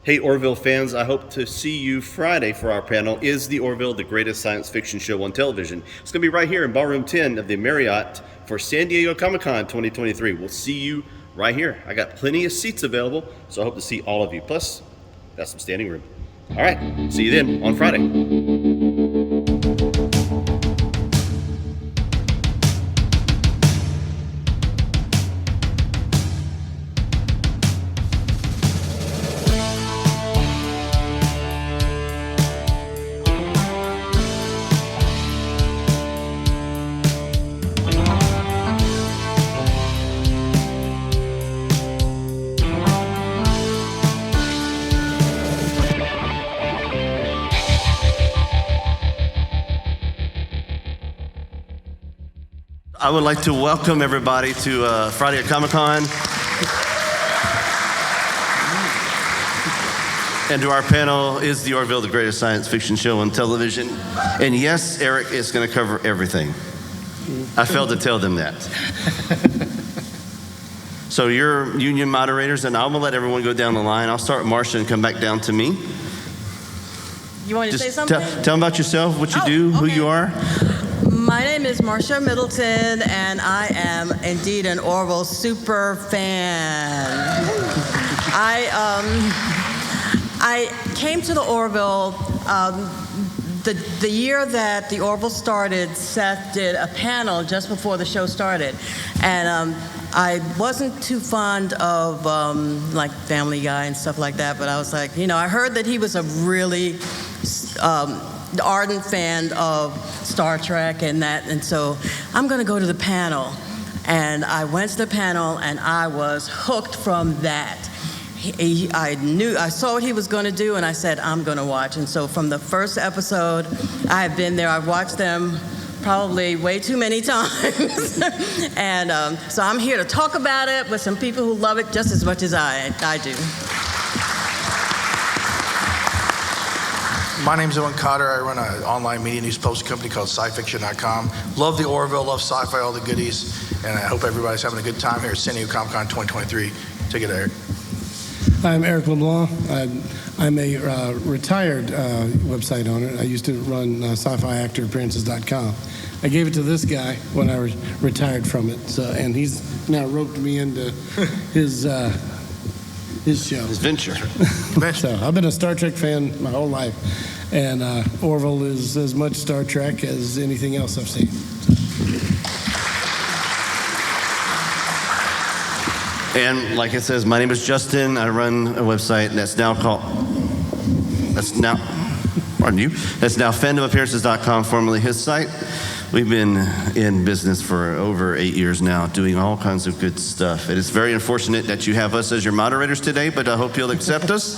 Hey, Orville fans, I hope to see you Friday for our panel, Is the Orville the Greatest Science Fiction Show on Television? It's going to be right here in Ballroom 10 of the Marriott for San Diego Comic-Con 2023. We'll see you right here. I got plenty of seats available, so I hope to see all of you. Plus, got some standing room. All right, see you then on Friday. I would like to welcome everybody to Friday at Comic-Con and to our panel, Is the Orville the Greatest Science Fiction Show on Television? And yes, Eric is going to cover everything. I failed to tell them that. So you're union moderators, and I'm going to let everyone go down the line. I'll start with Marcia and come back down to me. You want to say something? Tell them about yourself, what you do, okay. who you are. My name is Marcia Middleton, and I am indeed an Orville super fan. I came to the Orville the year that the Orville started. Seth did a panel just before the show started, and I wasn't too fond of like Family Guy and stuff like that, but I was like, I heard that he was a really ardent fan of Star Trek and that, and so I'm going to go to the panel. And I went to the panel, and I was hooked from that. I saw what he was going to do, and I said, I'm going to watch. And so from the first episode, I've been there. I've watched them probably way too many times. And so I'm here to talk about it with some people who love it just as much as I do. My name's Owen Cotter. I run an online media news post company called scifiction.com. Love the Orville, love sci-fi, all the goodies, and I hope everybody's having a good time here at San Diego Comic-Con 2023. Take it, Eric. I'm Eric LeBlanc. I'm a retired website owner. I used to run sci-fi-actor-appearances.com. I gave it to this guy when I was retired from it, and he's now roped me into his show. His venture. So I've been a Star Trek fan my whole life, and Orville is as much Star Trek as anything else I've seen. And like it says, my name is Justin. I run a website that's now fandomappearances.com, formerly his site. We've been in business for over 8 years now, doing all kinds of good stuff. It is very unfortunate that you have us as your moderators today, but I hope you'll accept us.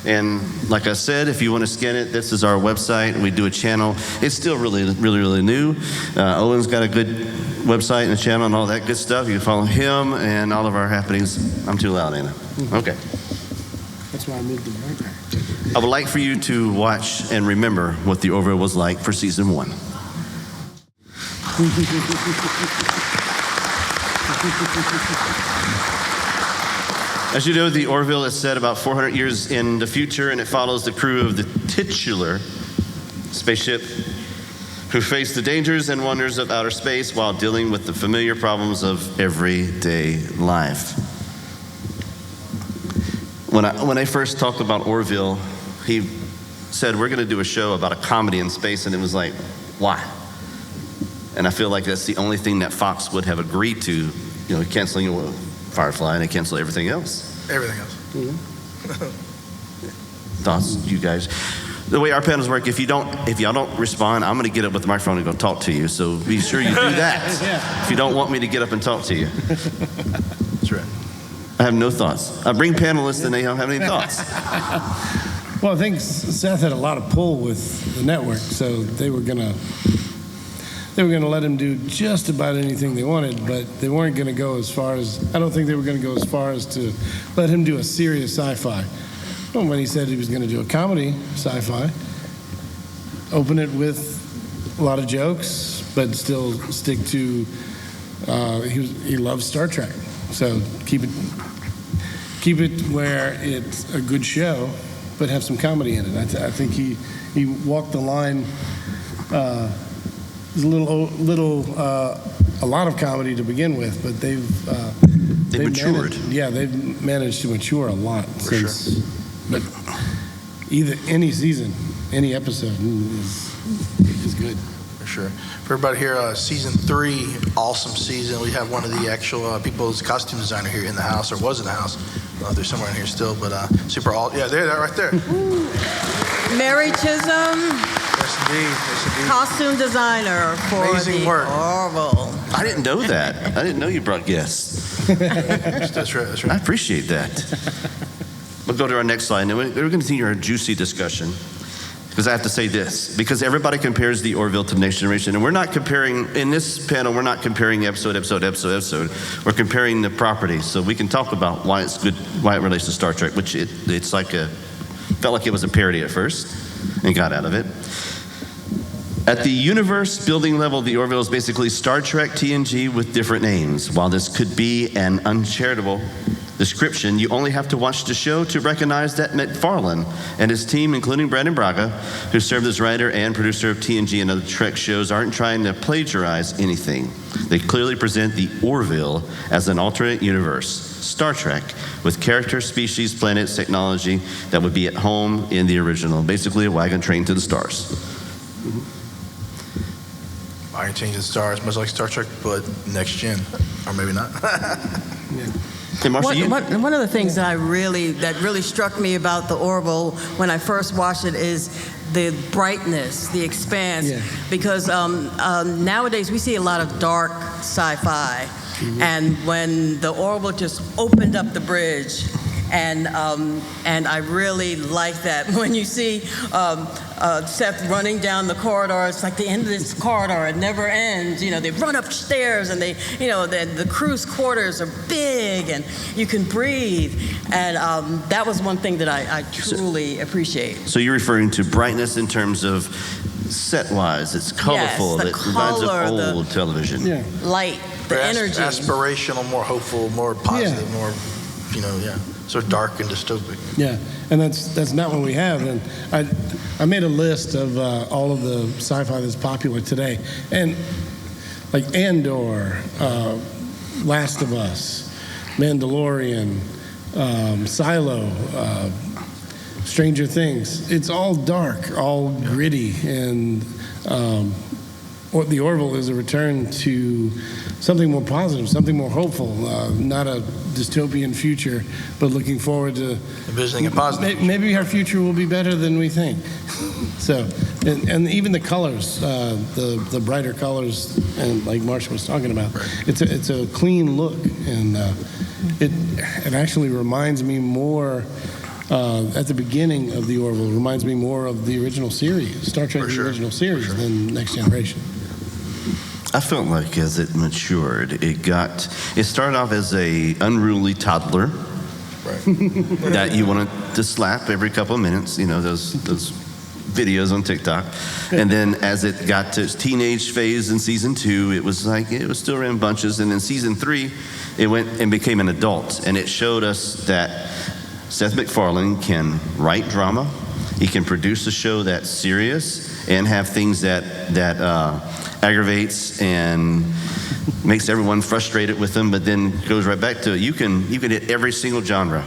And like I said, if you want to scan it, this is our website. We do a channel. It's still really, really, really new. Owen's got a good website and a channel and all that good stuff. You can follow him and all of our happenings. I'm too loud, ain't I? Okay. That's why I moved the background. I would like for you to watch and remember what the Orville was like for season 1. As you know, the Orville is set about 400 years in the future, and it follows the crew of the titular spaceship who face the dangers and wonders of outer space while dealing with the familiar problems of everyday life. When I first talked about Orville, he said, we're going to do a show about a comedy in space, and it was like, why? And I feel like that's the only thing that Fox would have agreed to, canceling Firefly, and they cancel everything else. Everything else. Mm-hmm. Thoughts, you guys? The way our panels work, if y'all don't respond, I'm going to get up with the microphone and go talk to you. So be sure you do that. Yeah. If you don't want me to get up and talk to you. That's right. I have no thoughts. I bring panelists and they don't have any thoughts. Well, I think Seth had a lot of pull with the network, so they were gonna let him do just about anything they wanted, but they weren't gonna go as far as, I don't think they were gonna go as far as to let him do a serious sci-fi. Well, when he said he was gonna do a comedy sci-fi, open it with a lot of jokes, but still stick to, he loves Star Trek, so keep it keep it where it's a good show, but have some comedy in it. I think he walked the line. There's a lot of comedy to begin with, but they've matured. They've managed to mature a lot since. Sure. But any season, any episode is good. For sure. For everybody here, season 3, awesome season. We have one of the actual people's costume designer here in the house, or was in the house. I don't know if they're somewhere in here still, but super all. Yeah, there, right there. Mary Chisholm, Yes, indeed. costume designer for Amazing the work. Orville. I didn't know that. I didn't know you brought guests. That's right. I appreciate that. We'll go to our next slide, and we're going to continue our juicy discussion. Because I have to say this, because everybody compares the Orville to the Next Generation, and we're not comparing, in this panel, we're not comparing episode. We're comparing the property, so we can talk about why it's good, why it relates to Star Trek, which it's like felt like it was a parody at first, and got out of it. At the universe building level, the Orville is basically Star Trek TNG with different names. While this could be an uncharitable description, you only have to watch the show to recognize that McFarlane and his team, including Brandon Braga, who served as writer and producer of TNG and other Trek shows, aren't trying to plagiarize anything. They clearly present the Orville as an alternate universe, Star Trek, with characters, species, planets, technology that would be at home in the original. Basically, a wagon train to the stars. I can change the stars, much like Star Trek, but next gen, or maybe not. Hey, Marcia, One of the things that really struck me about the Orville when I first watched it is the brightness, the expanse. Yeah. Because nowadays we see a lot of dark sci-fi, and when the Orville just opened up the bridge, and I really like that. When you see Seth running down the corridor, it's like the end of this corridor. It never ends. You know, they run upstairs, and the crew's quarters are big, and you can breathe. And that was one thing that I truly appreciate. So you're referring to brightness in terms of set-wise. It's colorful. Yes, the it reminds color, of old television. Yeah. Light, the energy. Aspirational, more hopeful, more positive, more, sort of dark and dystopic. Yeah, and that's not what we have. And I made a list of all of the sci-fi that's popular today, and like Andor, Last of Us, Mandalorian, Silo, Stranger Things. It's all dark, all gritty, and the Orville is a return to something more positive, something more hopeful, not a dystopian future, but looking forward to Envisioning a positive. Maybe our future will be better than we think. So, and even the colors, the brighter colors, and like Marcia was talking about, it's a clean look, and it actually reminds me more. At the beginning of the Orville, reminds me more of the original series, Star Trek, the original series, than Next Generation. I felt like as it matured, it started off as a unruly toddler that you wanted to slap every couple of minutes, those videos on TikTok. And then as it got to its teenage phase in season 2, it was still around bunches. And in season 3, it went and became an adult. And it showed us that Seth MacFarlane can write drama. He can produce a show that's serious and have things that aggravates and makes everyone frustrated with them, but then goes right back to you can hit every single genre.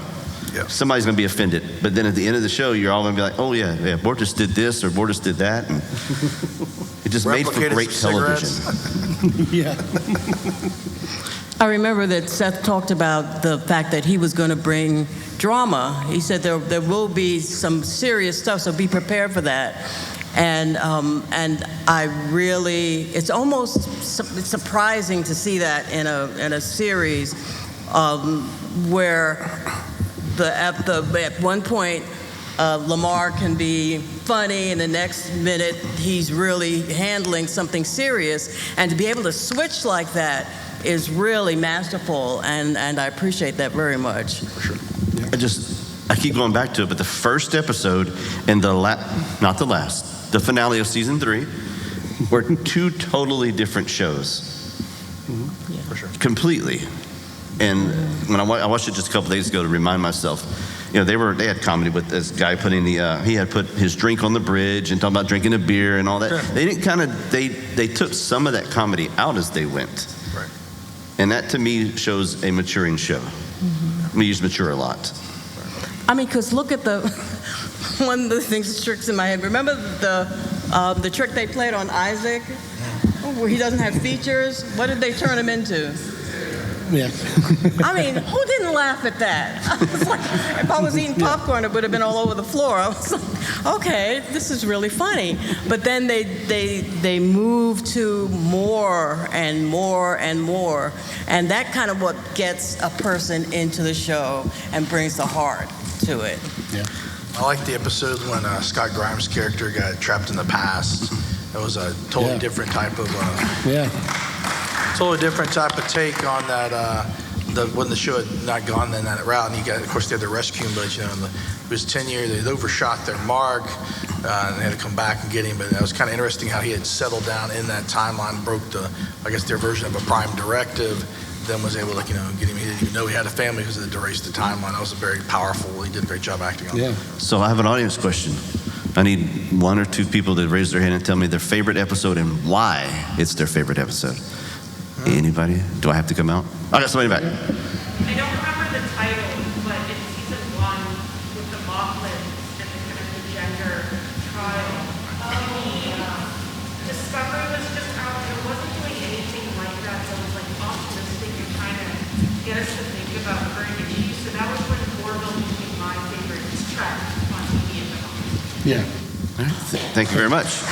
Yeah. Somebody's going to be offended, but then at the end of the show, you're all going to be like, oh yeah, Bortus did this or Bortus did that, and it just made for great television. Yeah. I remember that Seth talked about the fact that he was going to bring drama. He said there will be some serious stuff, so be prepared for that. And I really, it's almost surprising to see that in a series where at one point Lamar can be funny, and the next minute he's really handling something serious, and to be able to switch like that is really masterful, and I appreciate that very much. For sure. I keep going back to it, but the first episode and not the last, the finale of season 3 were 2 totally different shows. For sure. Completely. And when I watched it just a couple days ago to remind myself, they had comedy with this guy putting he had put his drink on the bridge and talking about drinking a beer and all that. Sure. They didn't they took some of that comedy out as they went. Right. And that to me shows a maturing show. Mm-hmm. We use mature a lot. I mean, because look at one of the things that tricks in my head. Remember the trick they played on Isaac, where he doesn't have features? What did they turn him into? Yeah. I mean, who didn't laugh at that? I was like, if I was eating popcorn, it would have been all over the floor. I was like, okay, this is really funny. But then they moved to more and more and more. And that kind of what gets a person into the show and brings the heart to it. Yeah. I like the episode when Scott Grimes' character got trapped in the past. It was a totally different type of totally different type of take on that. When the show had not gone that route, and of course they had to rescue him, but it was 10 years. They'd overshot their mark, and they had to come back and get him. But it was kind of interesting how he had settled down in that timeline, broke their version of a prime directive. Then was able to get him. He didn't even know he had a family because it erased the timeline. That was very powerful. He did a great job acting on that. So I have an audience question. I need one or two people to raise their hand and tell me their favorite episode and why it's their favorite episode. Anybody? Do I have to come out? I got somebody back. I don't remember the title, but it's season 1 with the Mocklins and the kind of the gender trial. The Discovery was just out. It wasn't doing anything like that. So it was like optimistic and trying to get us to think about current issues. So that was when Orville became my favorite track on TV at the moment. Yeah. All right. Thank you very much.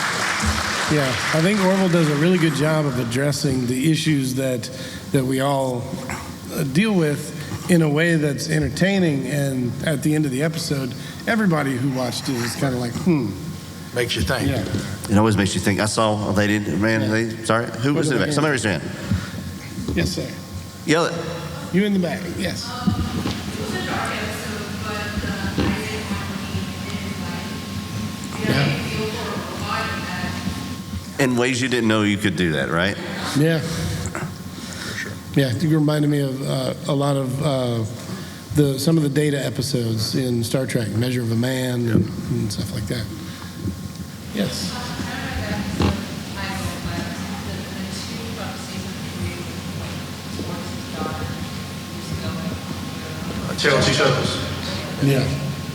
Yeah, I think Orville does a really good job of addressing the issues that we all deal with in a way that's entertaining. And at the end of the episode, everybody who watched it is kind of like, Makes you think. Yeah. It always makes you think. I saw a lady, sorry, who was in the back? Somebody raise their hand. Yes, sir. Yell it. You in the back, yes. Yeah. In ways you didn't know you could do that, right? Yeah. For sure. Yeah, you reminded me of a lot of some of the Data episodes in Star Trek, Measure of a Man and stuff like that. Yes. Chelsea shows. Yeah.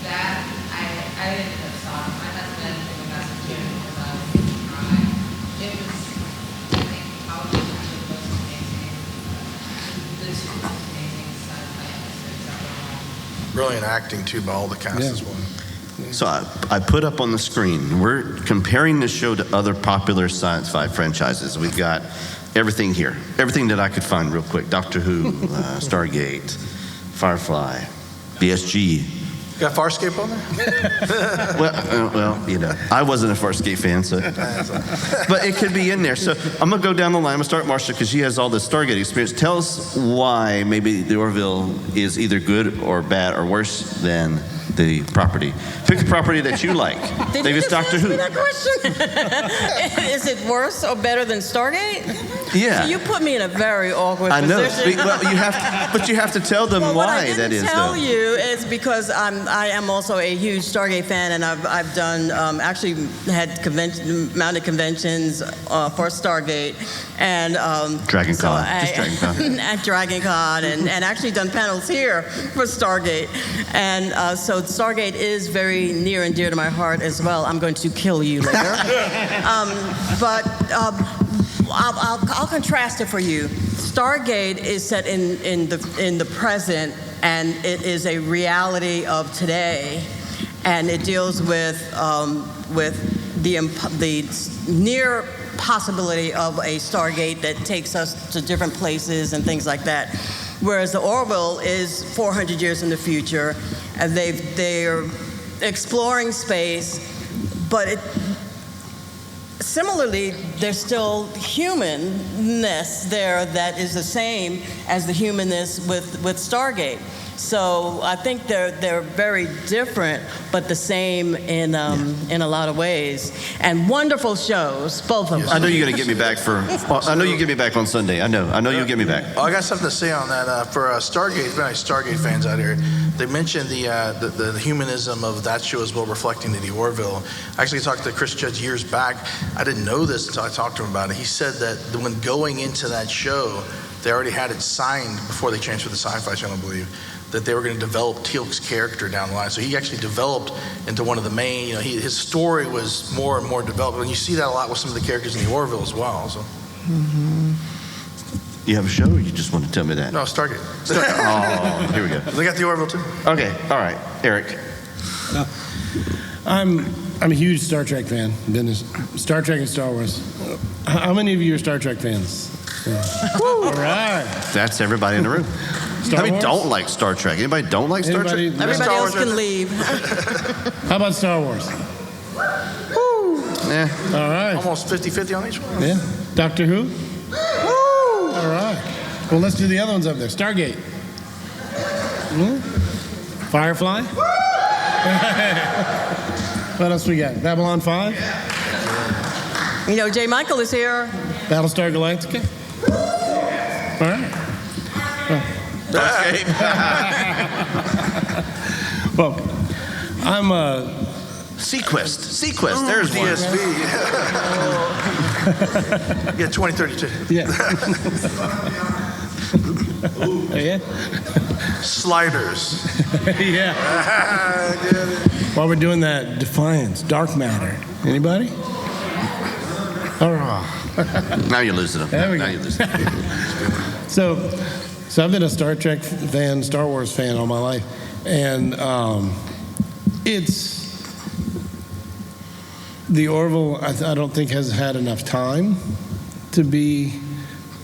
That I ended up saw my husband in the message because I was crying. It was, I think, probably the most amazing, the two most amazing sci-fi episodes ever. Brilliant acting too by all the cast as well. So I put up on the screen, we're comparing this show to other popular sci-fi franchises. We've got everything here, everything that I could find real quick. Doctor Who, Stargate, Firefly, BSG. Got Farscape on there? well, I wasn't a Farscape fan, so. But it could be in there. So I'm going to go down the line. I'm going to start Marcia because she has all the Stargate experience. Tell us why maybe the Orville is either good or bad or worse than the property. Pick a property that you like. Did maybe you it's just Doctor ask Who. me that question? Is it worse or better than Stargate? Yeah. So you put me in a very awkward I know. position. Well, you have to tell them why that is. What I didn't tell though. you is because I am also a huge Stargate fan, and I've done actually had mounted conventions for Stargate and Dragon Con. Just Dragon Con. at Dragon Con, and actually done panels here for Stargate, and so Stargate is very near and dear to my heart as well. I'm going to kill you later, but. I'll contrast it for you. Stargate is set in the present, and it is a reality of today, and it deals with the near possibility of a Stargate that takes us to different places and things like that. Whereas the Orville is 400 years in the future, and they're exploring space, but similarly, there's still humanness there that is the same as the humanness with Stargate. So I think they're very different, but the same in a lot of ways. And wonderful shows, both of them. I know you're going to get me back I know you get me back on Sunday. I know you'll get me back. Oh, I got something to say on that. For Stargate, very nice Stargate fans out here, they mentioned the humanism of that show as well, reflecting the Orville. I actually talked to Chris Judge years back. I didn't know this until I talked to him about it. He said that when going into that show, they already had it signed before they transferred to the Sci-Fi Channel, I believe, that they were going to develop Teal'c's character down the line. So he actually developed into one of the main, his story was more and more developed. And you see that a lot with some of the characters in the Orville as well. So. Mm-hmm. You have a show, or you just want to tell me that? No, Stargate. Oh, here we go. They got the Orville too. Okay, all right. Eric. I'm a huge Star Trek fan. Star Trek and Star Wars. How many of you are Star Trek fans? All right. That's everybody in the room. Star How many Wars? don't like Star Trek? Anybody don't like Star Trek? Everybody else can leave. How about Star Wars? Yeah. All right. Almost 50-50 on each one. Yeah. Doctor Who? All right. Well, let's do the other ones up there. Stargate. Firefly? What else we got? Babylon 5? J. Michael is here. Battlestar Galactica? All right. Well, I'm Sequest. There's one. DSV. Yeah, 2032. Yeah. Yeah. Sliders. Yeah. While we're doing that, Defiance, Dark Matter. Anybody? All right. Now you're losing them. There we now go. you're losing them. So I've been a Star Trek fan, Star Wars fan all my life, and it's the Orville. I don't think has had enough time to be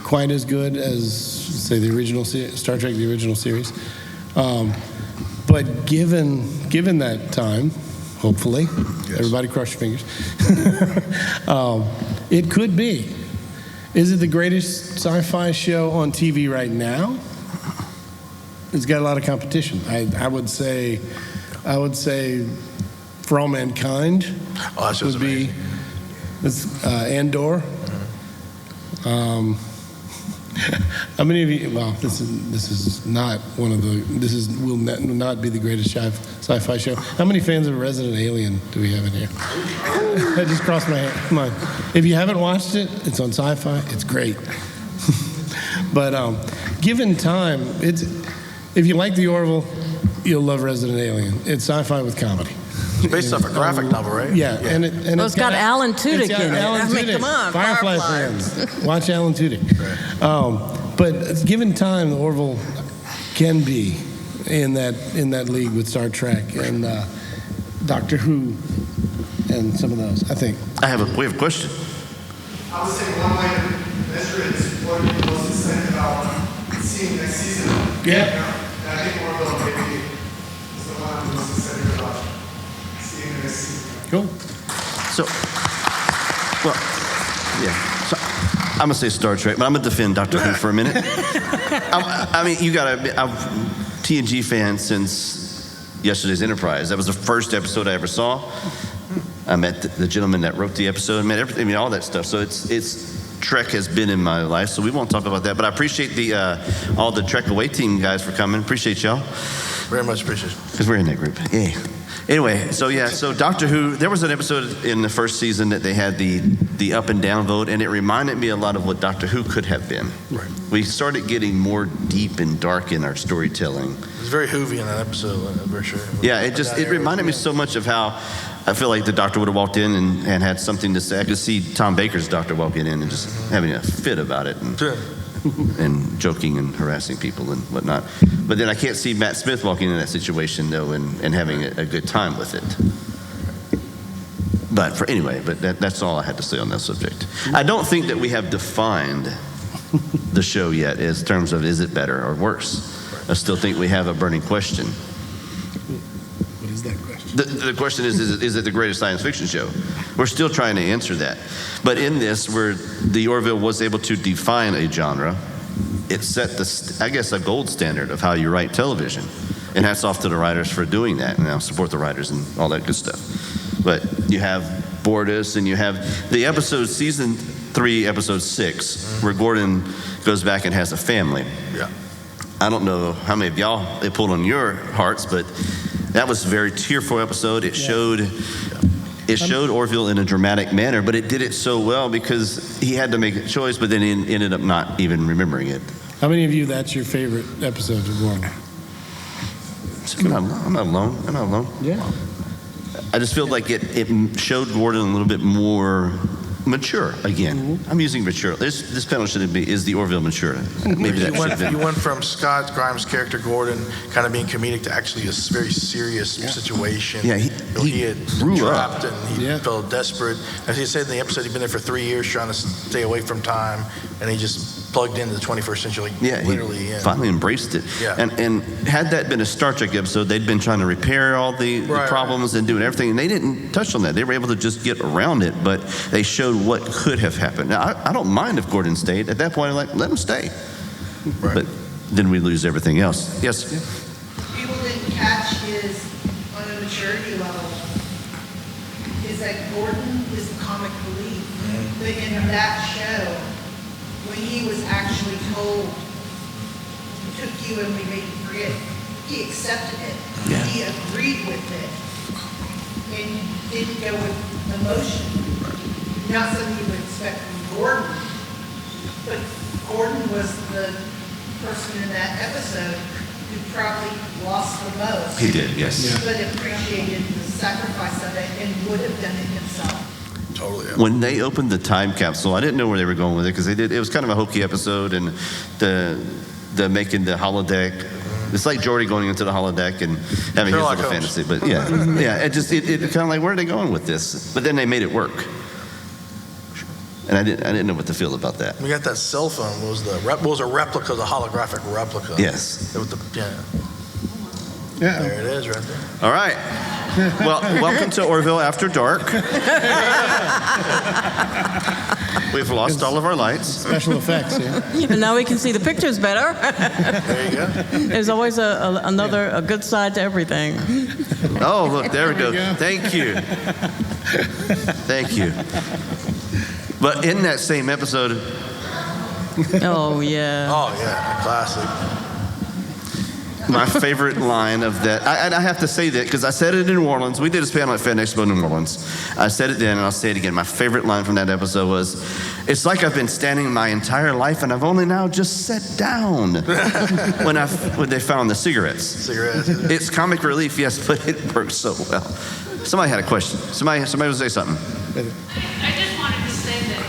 quite as good as, say, the original Star Trek, the original series. But given that time, hopefully, yes. Everybody cross your fingers. It could be. Is it the greatest sci-fi show on TV right now? It's got a lot of competition. I would say, For All Mankind would be Andor. How many of you? Well, this is not one of the. Will not be the greatest sci-fi show. How many fans of Resident Alien do we have in here? That just crossed my mind. If you haven't watched it, it's on Sci-Fi. It's great. But given time, if you like the Orville, you'll love Resident Alien. It's sci-fi with comedy. It's based off a graphic novel, right? Yeah, and it's got Alan Tudyk in it. I mean, come on, Firefly fans, watch Alan Tudyk. Right. But given time, the Orville can be in that league with Star Trek and Doctor Who and some of those. I think. We have a question. I would say one way to measure it is what are you most excited about seeing next season? Yeah. And I think Orville maybe is the one I'm most excited about. Cool. So, well, yeah. So, I'm gonna say Star Trek, but I'm gonna defend Doctor Who for a minute. I mean, you gotta. I'm TNG fan since yesterday's Enterprise. That was the first episode I ever saw. I met the gentleman that wrote the episode. Met everything. I mean, all that stuff. So it's Trek has been in my life. So we won't talk about that. But I appreciate all the Trek Away team guys for coming. Appreciate y'all. Very much appreciate it. Because we're in that group. Yeah. Anyway, so Doctor Who, there was an episode in the first season that they had the up and down vote, and it reminded me a lot of what Doctor Who could have been. Right. We started getting more deep and dark in our storytelling. It's very Whovian in that episode, for sure. Yeah, it reminded me so much of how I feel like the Doctor would have walked in and had something to say. I could see Tom Baker's Doctor walking in and just having a fit about it. And, Sure. and joking and harassing people and whatnot. But then I can't see Matt Smith walking in that situation, though, and having a good time with it. But that's all I had to say on that subject. I don't think that we have defined the show yet in terms of is it better or worse. I still think we have a burning question. What is that question? The question is it the greatest science fiction show? We're still trying to answer that. But in this, where the Orville was able to define a genre, it set I guess, a gold standard of how you write television. And hats off to the writers for doing that, and I'll support the writers and all that good stuff. But you have Bordas, and you have the episode, season 3, episode 6, where Gordon goes back and has a family. Yeah. I don't know how many of y'all it pulled on your hearts, but that was a very tearful episode. It showed Orville in a dramatic manner, but it did it so well because he had to make a choice, but then he ended up not even remembering it. How many of you, that's your favorite episode of Gordon? I'm not alone. Yeah. I just feel like it showed Gordon a little bit more mature again. I'm using mature. This panel shouldn't be, is the Orville mature? Maybe that should have been. You went from Scott Grimes' character, Gordon, kind of being comedic to actually a very serious situation. Yeah, he had grew trapped up. and he felt desperate. As he said in the episode, he'd been there for 3 years trying to stay away from time, and he just plugged into the 21st century, literally. He finally embraced it. Yeah. And had that been a Star Trek episode, they'd been trying to repair all the problems and doing everything, and they didn't touch on that. They were able to just get around it, but they showed what could have happened. Now, I don't mind if Gordon stayed. At that point, I'm like, let him stay. Right. But then we lose everything else. Yes? People didn't catch his, on a maturity level, is that Gordon is the comic relief. But in that show, when he was actually told, we took you and we made you forget, he accepted it. Yeah. He agreed with it. And didn't go with emotion. Not something you would expect from Gordon, but Gordon was the person in that episode who probably lost the most. He did, yes. But appreciated the sacrifice of it and would have done it himself. Totally. Yeah. When they opened the time capsule, I didn't know where they were going with it because it was kind of a hokey episode, and the making the holodeck. It's like Geordi going into the holodeck and having Sherlock his little Holmes. fantasy, but it kind of like, where are they going with this? But then they made it work, and I didn't know what to feel about that. We got that cell phone. Was a replica, the holographic replica. Yes. It was Yeah. There it is, right there. All right. Well, welcome to Orville After Dark. We've lost all of our lights. Special effects, yeah. And now we can see the pictures better. There you go. There's always a good side to everything. Oh, look, there we go. Thank you. Thank you. But in that same episode, Oh, yeah. Oh, yeah, a classic. my favorite line of that, and I have to say that because I said it in New Orleans. We did a panel at Fan Expo New Orleans. I said it then, and I'll say it again. My favorite line from that episode was, "It's like I've been standing my entire life, and I've only now just sat down." when they found the cigarettes. It's comic relief, yes, but it works so well. Somebody had a question. Somebody will say something. I just wanted to say that,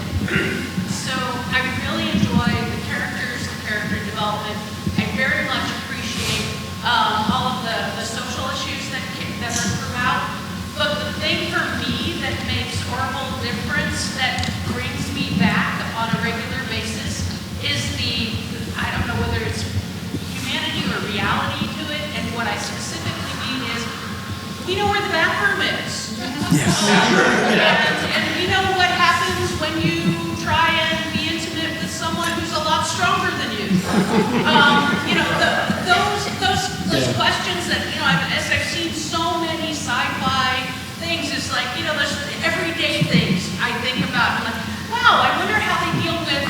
so I really enjoy the characters, the character development. I very much appreciate all of the social issues that are throughout. But the thing for me that makes Orville different, that brings me back on a regular basis, is I don't know whether it's humanity or reality to it, and what I specifically mean is, we know where the bathroom is. Yes. And we know what happens when you try and be intimate with someone who's a lot stronger than you. Those questions that, as I've seen so many sci-fi things, it's like, there's everyday things I think about. I'm like, wow, I wonder how they deal with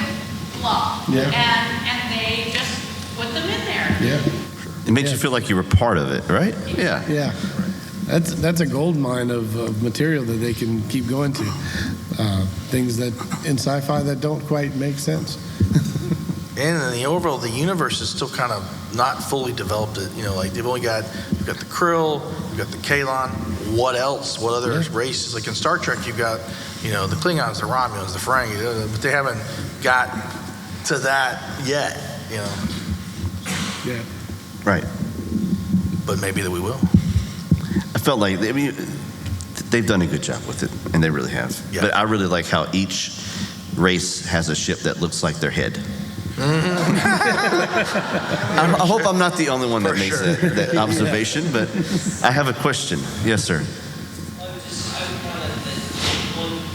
blah. Yeah. And they just put them in there. Yeah. It makes you feel like you were part of it, right? Yeah. Yeah. That's a gold mine of material that they can keep going to. Things that in sci-fi that don't quite make sense. And in the Orville, the universe is still kind of not fully developed. Like you've got the Krill, you've got the Kalon. What else? What other races? Like in Star Trek, you've got, the Klingons, the Romulans, the Ferengi, but they haven't got to that yet, Yeah. Right. But maybe that we will. I felt like they've done a good job with it, and they really have. Yeah. But I really like how each race has a ship that looks like their head. I hope I'm not the only one that makes that observation, but I have a question. Yes, sir. I would want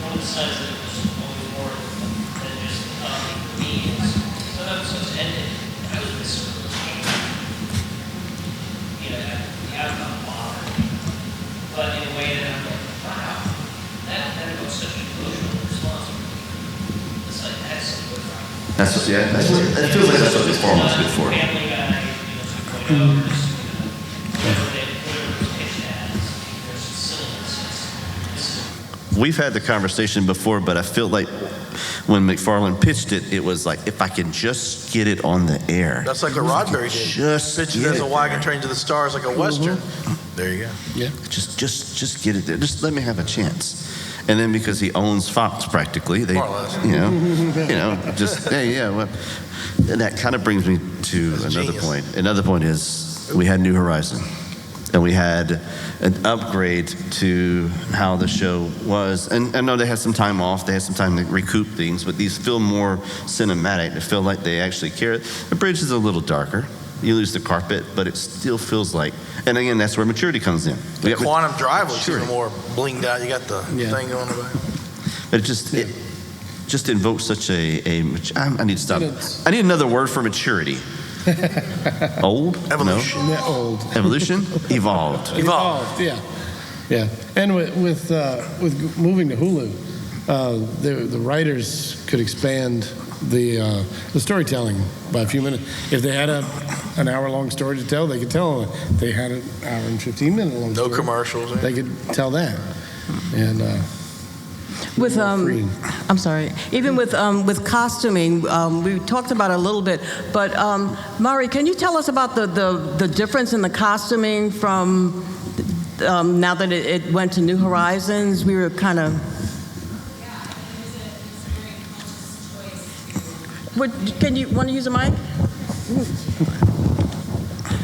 one of the sides that was always more than just memes. Some episodes ended That's what, yeah, that's what, it feels like that's what McFarlane was good for. Family Guy, whatever they pitched as, there's syllabus. We've had the conversation before, but I feel like when McFarlane pitched it, it was like, if I can just get it on the air. That's like what Roddenberry did. Just Pitched it get as a it. wagon train to the stars, like a Western. There you go. Yeah. Just get it there. Just let me have a chance. And then because he owns Fox practically, they, More or less. just, hey, yeah. Well, and that kind of brings me to That's another genius. point. Another point is we had New Horizon. And we had an upgrade to how the show was. And I know they had some time off. They had some time to recoup things, but these feel more cinematic. They feel like they actually care. The bridge is a little darker. You lose the carpet, but it still feels like, and again, that's where maturity comes in. The Quantum Drive was Sure. even more blinged out. You got the thing going about. But it just invokes such I need to stop. And it's- I need another word for maturity. Old? Evolution. No. Yeah, old. Evolution? Evolved. Evolved. Yeah. Yeah. And with moving to Hulu, the writers could expand the storytelling by a few minutes. If they had an hour-long story to tell, they could tell. They had an hour and 15-minute long No story. commercials. They could tell that. And With freeing. I'm sorry. Even with costuming, we talked about it a little bit. But Mari, can you tell us about the difference in the costuming from now that it went to New Horizons? We were kind of. Can you want to use a mic?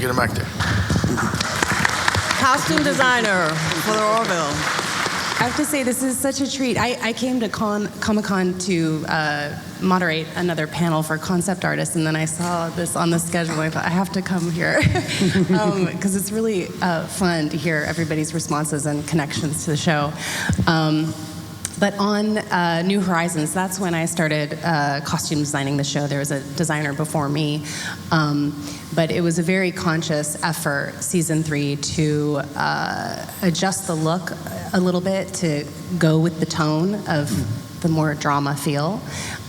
Get him back there. Costume designer for the Orville. I have to say, this is such a treat. I came to Comic-Con to moderate another panel for concept artists, and then I saw this on the schedule, and I thought, I have to come here. Because it's really fun to hear everybody's responses and connections to the show. But on New Horizons, that's when I started costume designing the show. There was a designer before me. But it was a very conscious effort, season 3, to adjust the look a little bit to go with the tone of the more drama feel.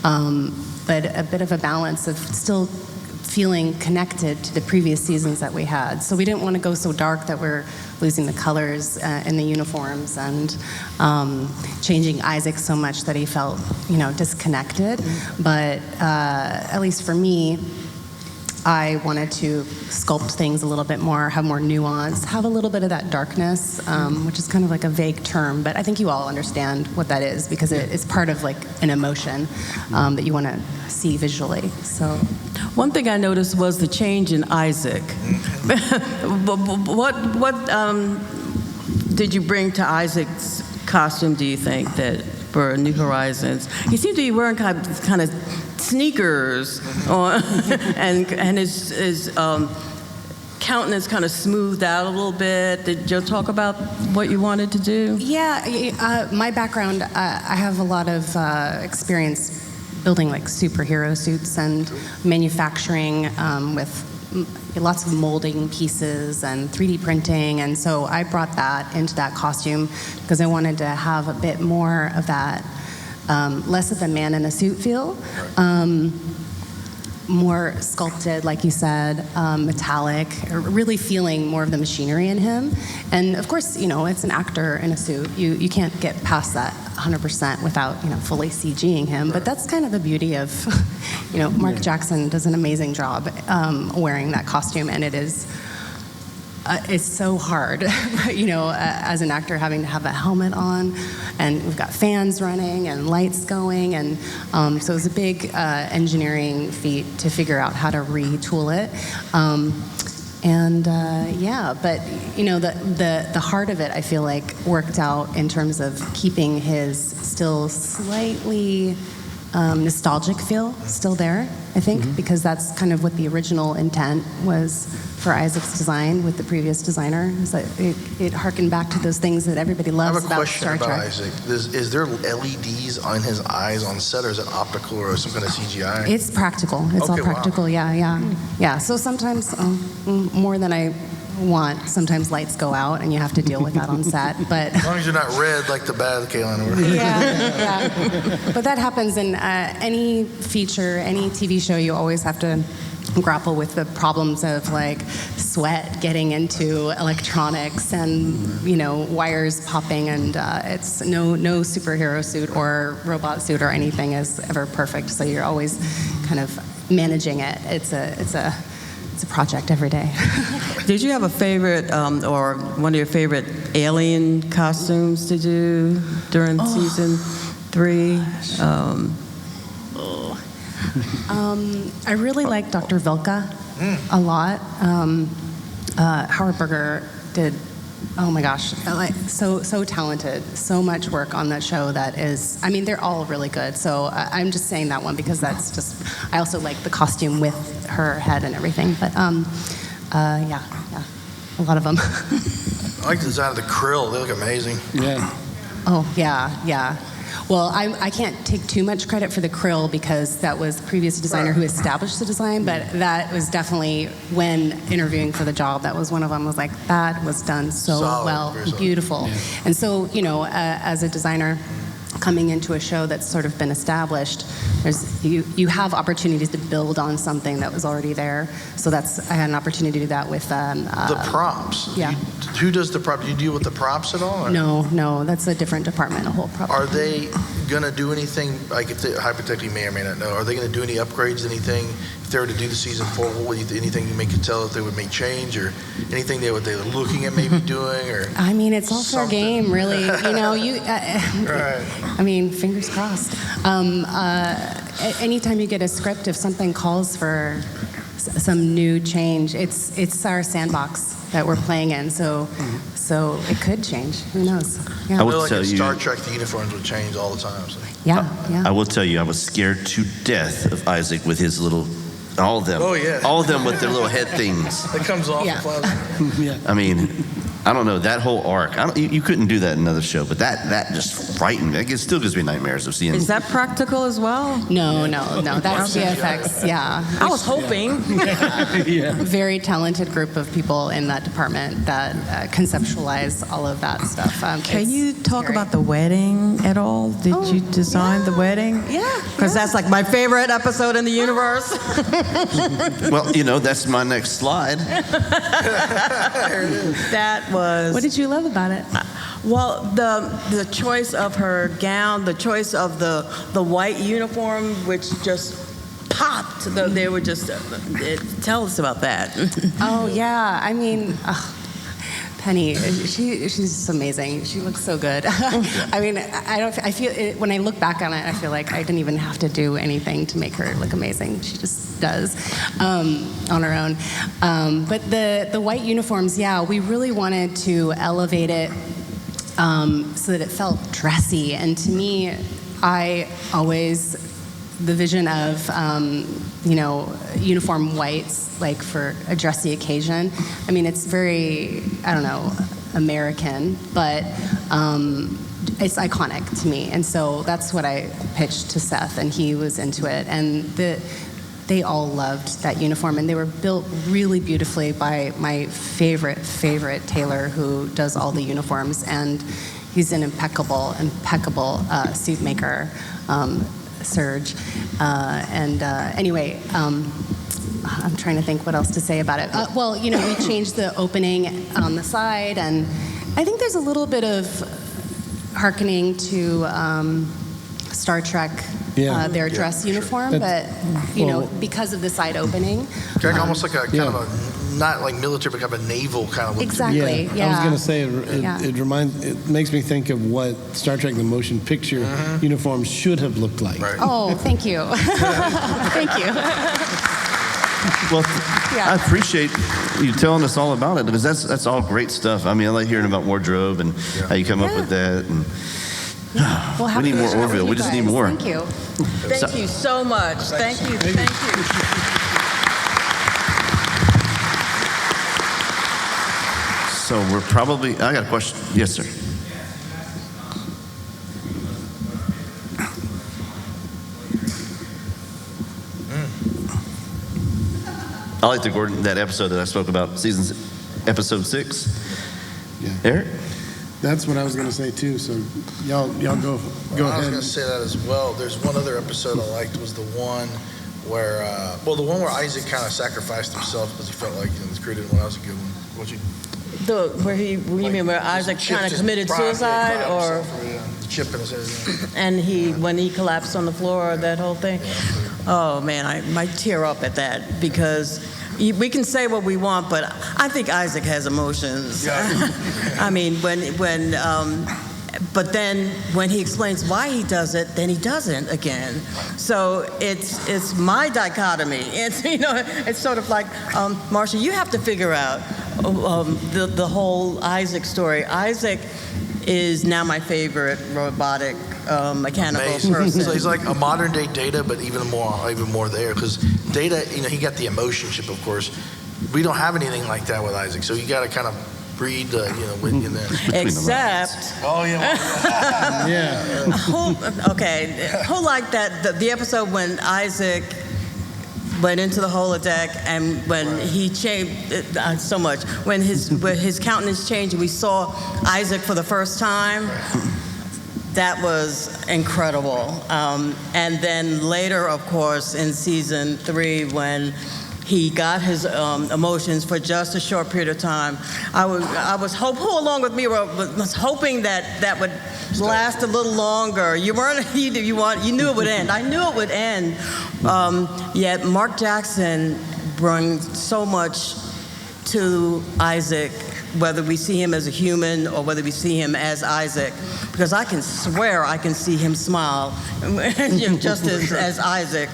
But a bit of a balance of still feeling connected to the previous seasons that we had. So we didn't want to go so dark that we're losing the colors in the uniforms and changing Isaac so much that he felt, disconnected. But at least for me, I wanted to sculpt things a little bit more, have more nuance, have a little bit of that darkness, which is kind of like a vague term, but I think you all understand what that is because it's part of like an emotion that you want to see visually. So, one thing I noticed was the change in Isaac. What did you bring to Isaac's costume? Do you think that for New Horizons, he seemed to be wearing kind of sneakers on, and his countenance kind of smoothed out a little bit. Did you talk about what you wanted to do? Yeah, my background, I have a lot of experience building like superhero suits and manufacturing with lots of molding pieces and 3D printing, and so I brought that into that costume because I wanted to have a bit more of that, less of the man in a suit feel, more sculpted, like you said, metallic, really feeling more of the machinery in him. And of course, it's an actor in a suit. You can't get past that 100% without, fully CGing him. But that's kind of the beauty of, Mark Jackson does an amazing job wearing that costume, and it's so hard, as an actor having to have a helmet on, and we've got fans running and lights going, and so it was a big engineering feat to figure out how to retool it. But the heart of it, I feel like, worked out in terms of keeping his still slightly nostalgic feel still there, I think, because that's kind of what the original intent was for Isaac's design with the previous designer. Is that it harkened back to those things that everybody loves about Star Trek. I have a question about Isaac. Is there LEDs on his eyes on set, or is it optical or some kind of CGI? It's practical. It's all practical. Wow. Yeah. So sometimes more than I want. Sometimes lights go out and you have to deal with that on set. But As long as you're not red like the bad Kaylin were. yeah. But that happens in any feature, any TV show. You always have to grapple with the problems of like sweat getting into electronics and wires popping, and it's no superhero suit or robot suit or anything is ever perfect. So you're always kind of managing it. It's a project every day. Did you have a favorite or one of your favorite alien costumes to do during season 3? I really like Dr. Vilka a lot. Howard Berger did, oh my gosh, so talented, so much work on that show that is, I mean, they're all really good. So I'm just saying that one because that's just, I also like the costume with her head and everything. But yeah, a lot of them. I like the design of the krill. They look amazing. Yeah. Oh, yeah. Well, I can't take too much credit for the krill because that was the previous designer who established the design, but that was definitely, when interviewing for the job, that was one of them. Was like, that was done so well, beautiful. Yeah. And so, as a designer coming into a show that's sort of been established, you have opportunities to build on something that was already there. So I had an opportunity to do that with the props. Yeah. Who does the props? Do you deal with the props at all? Or? No, that's a different department, a whole prop. Are they gonna do anything? Like, if they hypothetically may or may not know, are they gonna do any upgrades? Anything? If they were to do the season 4, anything you make it tell if they would make change or anything they were looking at maybe doing or? I mean, it's all fair game, really. Right. I mean, fingers crossed. Anytime you get a script, if something calls for some new change, it's our sandbox that we're playing in. So it could change. Who knows? Yeah. I will tell you, Star Trek, the uniforms would change all the time. So. Yeah. I will tell you, I was scared to death of Isaac with his little, all of them. Oh, yeah. All of them with their little head things. That comes off the plasma. Yeah. I mean, I don't know, that whole arc. You couldn't do that in another show, but that just frightened me. It still gives me nightmares of seeing. Is that practical as well? No. That's VFX. Yeah. I was hoping. Yeah. Very talented group of people in that department that conceptualize all of that stuff. Can you talk about the wedding at all? Did you design the wedding? Yeah. Because that's like my favorite episode in the universe. Well, that's my next slide. That was. What did you love about it? Well, the choice of her gown, the choice of the white uniform, which just popped. They were just. Tell us about that. Oh yeah, I mean. Penny, she's just amazing. She looks so good. I mean, I feel it, when I look back on it, I feel like I didn't even have to do anything to make her look amazing. She just does on her own. But the white uniforms, yeah, we really wanted to elevate it so that it felt dressy. And to me, the vision of uniform whites, like for a dressy occasion. I mean, it's very, American, but it's iconic to me. And so that's what I pitched to Seth, and he was into it. And they all loved that uniform, and they were built really beautifully by my favorite tailor who does all the uniforms. And he's an impeccable suit maker. Serge. Anyway, I'm trying to think what else to say about it. We changed the opening on the side, and I think there's a little bit of hearkening to Star Trek, their dress uniform, but, because of the side opening. Almost like a kind of a, not like military, but kind of a naval kind of look. Exactly, I was going to say, it makes me think of what Star Trek the Motion Picture uniforms should have looked like. Right. Oh, thank you. Thank you. Well, I appreciate you telling us all about it, because that's all great stuff. I mean, I like hearing about wardrobe and how you come up with that. And Well, we need more Orville. We just need more. Thank you. Thank you so much. Thank you. So we're probably, I got a question. Yes, sir. I like that episode that I spoke about, season 6. episode 6. Yeah. Eric? That's what I was going to say too. So y'all go I was ahead. going to say that as well. There's one other episode I liked was the one where, the one where Isaac kind of sacrificed himself because he felt like the crew didn't want. That was a good one. What you? Where you mean where Isaac Chip kind of just committed fried suicide, or himself, the chip in his head. and when he collapsed on the floor, that whole thing. Oh man, I might tear up at that because we can say what we want, but I think Isaac has emotions. Yeah. I mean, but then when he explains why he does it, then he doesn't again. So it's my dichotomy. It's it's sort of like Marcia, you have to figure out the whole Isaac story. Isaac is now my favorite robotic mechanical person. So he's like a modern day Data, but even more there because Data, he got the emotion chip, of course. We don't have anything like that with Isaac, so you got to kind of breed, in there. Except. Oh yeah. Yeah. Who liked that the episode when Isaac went into the holodeck and when he changed so much when his countenance changed and we saw Isaac for the first time. That was incredible. And then later, of course, in season 3, when he got his emotions for just a short period of time, I was who along with me was hoping that would last a little longer. You knew it would end. I knew it would end. Yet Mark Jackson brings so much to Isaac, whether we see him as a human or whether we see him as Isaac, because I can swear I can see him smile just as Isaac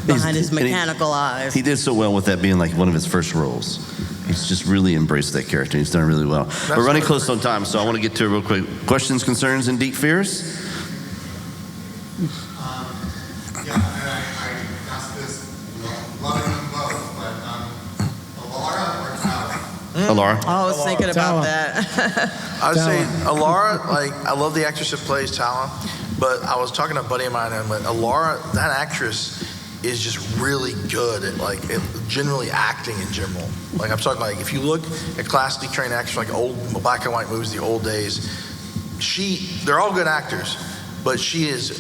behind his mechanical eyes. He did so well with that being like one of his first roles. He's just really embraced that character. He's done really well. We're running close on time, so I want to get to it real quick. Questions, concerns, and deep fears? Yeah, and I asked this, loving them both, but Alara or Tala? Alara? I was thinking about that. I would say Alara, I love the actress that plays Tala, but I was talking to a buddy of mine, and Alara, that actress is just really good at generally acting in general. I'm talking if you look at classically trained actors like old black and white movies, the old days, they're all good actors, but she is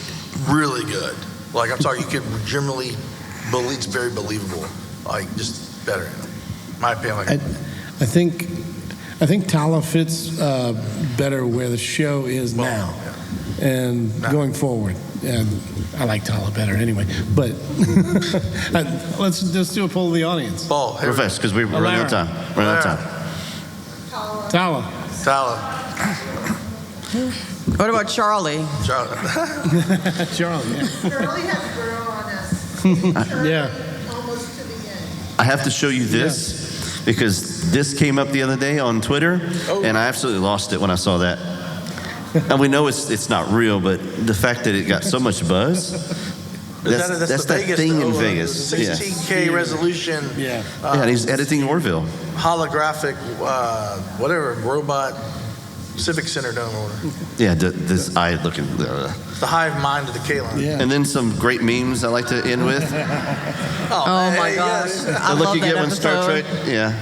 really good. I'm talking, you could generally believe it's very believable, just better. My opinion. I think Tala fits better where the show is now and going forward. And I like Tala better anyway. But let's just do a poll of the audience. Real fast, because we're running out of time. Tala. What about Charlie? Charlie, yeah. Charlie had to grow on us. Yeah. Almost to the end. I have to show you this because this came up the other day on Twitter, and I absolutely lost it when I saw that. And we know it's not real, but the fact that it got so much buzz, that's that Vegas, thing in Vegas. 16K resolution. Yeah. And he's editing Orville. Holographic, robot, Civic Center down the order. Yeah, this eye looking. The hive mind of the Kaylin. Yeah. And then some great memes I like to end with. Oh my gosh. I The look love you that get when Star episode. Trek. Yeah.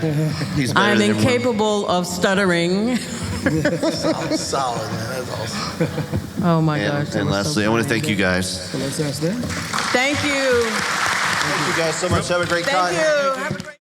He's better I'm than everyone. incapable of stuttering. Solid, man. That's awesome. Oh my gosh. that And was lastly, so I want to funny. thank you guys. So let's ask them. Thank you. Thank you guys so much. Have a great time. Thank you. Have a great